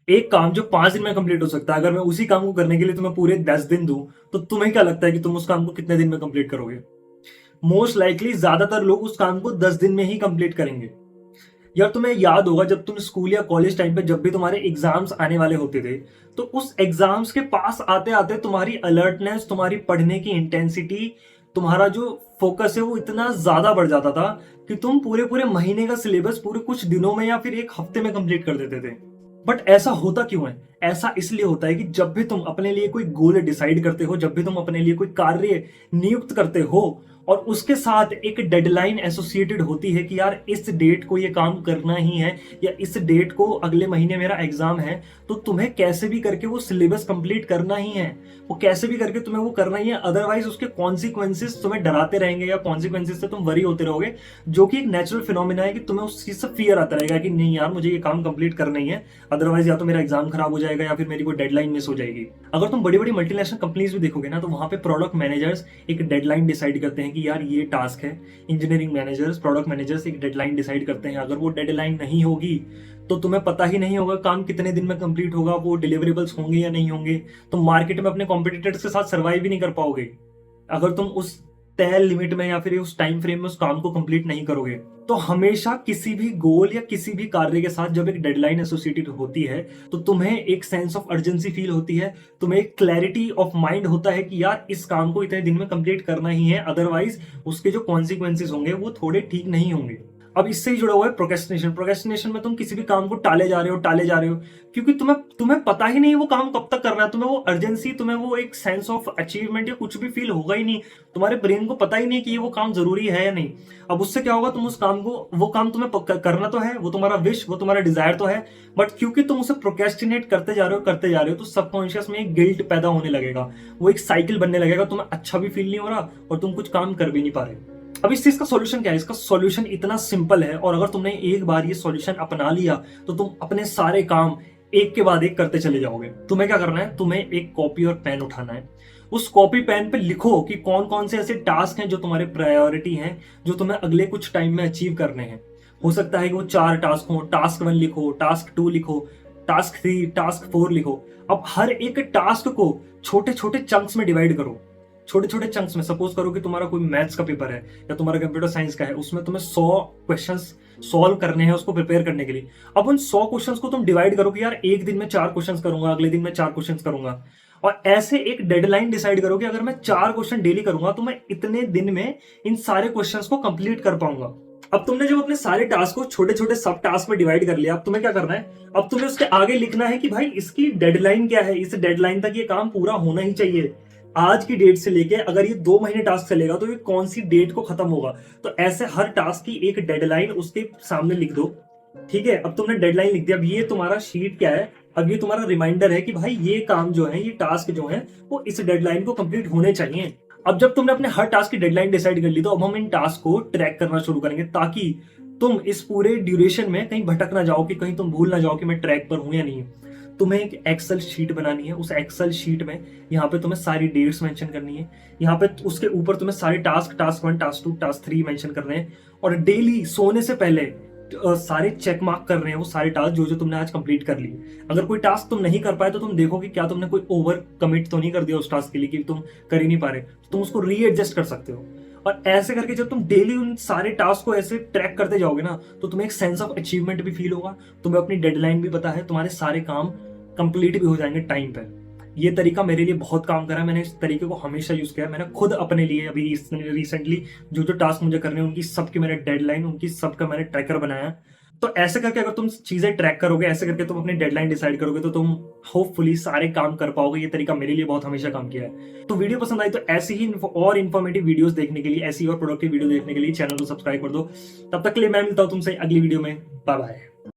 एक काम जो 5 दिन में कंप्लीट हो सकता है, अगर मैं उसी काम को करने के लिए तुम्हें पूरे 10 दिन दूं, तो तुम्हें क्या लगता है कि तुम उस काम को कितने दिन में कंप्लीट करोगे? मोस्ट लाइकली ज्यादातर लोग उस काम को 10 दिन में ही कंप्लीट करेंगे। यार तुम्हें याद होगा जब तुम स्कूल या कॉलेज टाइम पे जब भी तुम्हारे एग्जाम्स आने वाले होते थे, तो उस एग्जाम्स के पास आते आते तुम्हारी अलर्टनेस, तुम्हारी पढ़ने की इंटेंसिटी, तुम्हारा जो फोकस है वो इतना ज्यादा बढ़ जाता था कि तुम पूरे पूरे महीने का सिलेबस पूरे कुछ दिनों में या फिर एक हफ्ते में कंप्लीट कर देते थे। बट ऐसा होता क्यों है? ऐसा इसलिए होता है कि जब भी तुम अपने लिए कोई गोल डिसाइड करते हो, जब भी तुम अपने लिए कोई कार्य नियुक्त करते हो और उसके साथ एक डेडलाइन एसोसिएटेड होती है कि यार इस डेट को ये काम करना ही है, या इस डेट को अगले महीने मेरा एग्जाम है, तो तुम्हें कैसे भी करके वो सिलेबस कंप्लीट करना ही है। वो कैसे भी करके तुम्हें वो करना ही है, अदरवाइज उसके कॉन्सिक्वेंसेस तुम्हें डराते रहेंगे या कॉन्सिक्वेंसेस से तुम वरी होते रहोगे, जो कि एक नेचुरल फिनोमिना है कि तुम्हें उस चीज से फियर आता रहेगा कि नहीं यार मुझे ये काम कंप्लीट करना ही है, अदरवाइज या तो मेरा एग्जाम खराब हो जाएगा या फिर मेरी कोई डेडलाइन मिस हो जाएगी। अगर तुम बड़ी बड़ी मल्टीनेशनल कंपनीज भी देखोगे ना, तो वहां पे प्रोडक्ट मैनेजर्स एक डेडलाइन डिसाइड करते हैं कि यार ये टास्क है। इंजीनियरिंग मैनेजर्स, प्रोडक्ट मैनेजर्स एक डेडलाइन डिसाइड करते हैं। अगर वो डेडलाइन नहीं होगी तो तुम्हें पता ही नहीं होगा काम कितने दिन में कंप्लीट होगा, वो डिलीवरेबल्स होंगे या नहीं होंगे। तुम मार्केट में अपने कॉम्पिटिटर्स के साथ सर्वाइव भी नहीं कर पाओगे अगर तुम उस तय लिमिट में या फिर उस टाइम फ्रेम में उस काम को कंप्लीट नहीं करोगे। तो हमेशा किसी भी गोल या किसी भी कार्य के साथ जब एक डेडलाइन एसोसिएटेड होती है, तो तुम्हें एक सेंस ऑफ अर्जेंसी फील होती है, तुम्हें एक क्लैरिटी ऑफ माइंड होता है कि यार इस काम को इतने दिन में कंप्लीट करना ही है, अदरवाइज उसके जो कॉन्सिक्वेंसेस होंगे वो थोड़े ठीक नहीं होंगे। अब इससे ही जुड़ा हुआ है प्रोक्रेस्टिनेशन। प्रोक्रेस्टिनेशन में तुम किसी भी काम को टाले जा रहे हो क्योंकि तुम्हें तुम्हें पता ही नहीं वो काम कब तक करना है। तुम्हें वो अर्जेंसी, तुम्हें वो एक सेंस ऑफ अचीवमेंट या कुछ भी फील होगा ही नहीं। तुम्हारे ब्रेन को पता ही नहीं कि ये वो काम जरूरी है या नहीं। अब उससे क्या होगा, तुम उस काम को, वो काम तुम्हें करना तो है, वो तुम्हारा विश, वो तुम्हारा डिजायर तो है, बट क्योंकि तुम उसे प्रोक्रेस्टिनेट करते जा रहे हो तो सबकॉन्शियस में एक गिल्ट पैदा होने लगेगा। वो एक साइकिल बनने लगेगा, तुम्हें अच्छा भी फील नहीं हो रहा और तुम कुछ काम कर भी नहीं पा रहे। अब इस चीज का सॉल्यूशन क्या है? इसका सॉल्यूशन इतना सिंपल है, और अगर तुमने एक बार ये सॉल्यूशन अपना लिया तो तुम अपने सारे काम एक के बाद एक करते चले जाओगे। तुम्हें क्या करना है? तुम्हें एक कॉपी और पेन उठाना है। उस कॉपी पेन पे लिखो कि कौन कौन से ऐसे टास्क हैं जो तुम्हारे प्रायोरिटी हैं, जो तुम्हें अगले कुछ टाइम में अचीव करने हैं। हो सकता है कि वो 4 टास्क हो। टास्क 1 लिखो, टास्क 2 लिखो, टास्क 3, टास्क 4 लिखो। अब हर एक टास्क को छोटे छोटे चंक्स में डिवाइड करो। छोटे छोटे चंक्स में, सपोज करो कि तुम्हारा कोई मैथ्स का पेपर है या तुम्हारा कंप्यूटर साइंस का है, उसमें तुम्हें 100 क्वेश्चंस सॉल्व करने हैं उसको प्रिपेयर करने के लिए। अब उन 100 क्वेश्चंस को तुम डिवाइड करो कि यार एक दिन में 4 क्वेश्चंस करूंगा, अगले दिन में 4 क्वेश्चंस करूंगा, और ऐसे एक डेडलाइन डिसाइड करो कि अगर मैं 4 क्वेश्चन डेली करूंगा तो मैं इतने दिन में इन सारे क्वेश्चंस को कंप्लीट कर पाऊंगा। अब तुमने जब अपने सारे टास्क को छोटे छोटे सब टास्क में डिवाइड कर लिया, अब तुम्हें क्या करना है? अब तुम्हें उसके आगे लिखना है कि भाई इसकी डेडलाइन क्या है, इस डेडलाइन तक ये काम पूरा होना ही चाहिए। आज की डेट से लेके अगर ये 2 महीने टास्क चलेगा तो ये कौन सी डेट को खत्म होगा। तो ऐसे हर टास्क की एक डेडलाइन उसके सामने लिख दो। ठीक है, अब तुमने डेडलाइन लिख दिया। अब ये तुम्हारा शीट क्या है? अब ये तुम्हारा रिमाइंडर है कि भाई ये काम जो है, ये टास्क जो है, वो इस डेडलाइन को कंप्लीट होने चाहिए। अब जब तुमने अपने हर टास्क की डेडलाइन डिसाइड कर ली, तो अब हम इन टास्क को ट्रैक करना शुरू करेंगे, ताकि तुम इस पूरे ड्यूरेशन में कहीं भटक ना जाओ, कि कहीं तुम भूल ना जाओ कि मैं ट्रैक पर हूं या नहीं। तुम्हें एक एक्सेल शीट बनानी है। उस एक्सेल शीट में यहाँ पे तुम्हें सारी डेट्स मेंशन करनी है। यहाँ पे उसके ऊपर तुम्हें सारे task, task 1, task 2, task 3 mention करने हैं। और डेली सोने से पहले सारे चेक मार्क कर रहे हैं वो सारे टास्क जो जो तुमने आज कंप्लीट कर लिए। अगर कोई टास्क तुम नहीं कर पाए तो तुम देखो कि क्या तुमने कोई ओवर कमिट तो नहीं कर दिया उस टास्क के लिए कि तुम कर ही नहीं पा रहे, तो तुम उसको रीएडजस्ट कर सकते हो। और ऐसे करके जब तुम डेली उन सारे टास्क को ऐसे ट्रैक करते जाओगे ना, तो तुम्हें एक सेंस ऑफ अचीवमेंट भी फील होगा, तुम्हें अपनी डेडलाइन भी पता है, तुम्हारे सारे काम कंप्लीट भी हो जाएंगे टाइम पे। ये तरीका मेरे लिए बहुत काम करा है। मैंने इस तरीके को हमेशा यूज किया है। मैंने खुद अपने लिए अभी रिसेंटली जो जो टास्क मुझे करने हैं उनकी सबकी मैंने डेडलाइन, उनकी सबका मैंने ट्रैकर बनाया है। तो ऐसे करके अगर तुम चीजें ट्रैक करोगे, ऐसे करके तुम अपनी डेडलाइन डिसाइड करोगे, तो तुम होपफुली सारे काम कर पाओगे। ये तरीका मेरे लिए बहुत हमेशा काम किया है। तो वीडियो पसंद आई तो ऐसी ही और इन्फॉर्मेटिव वीडियोस देखने के लिए, ऐसी और प्रोडक्टिव वीडियो देखने के लिए चैनल को सब्सक्राइब कर दो। तब तक के लिए मैं मिलता हूं तुमसे अगली वीडियो में। Bye bye.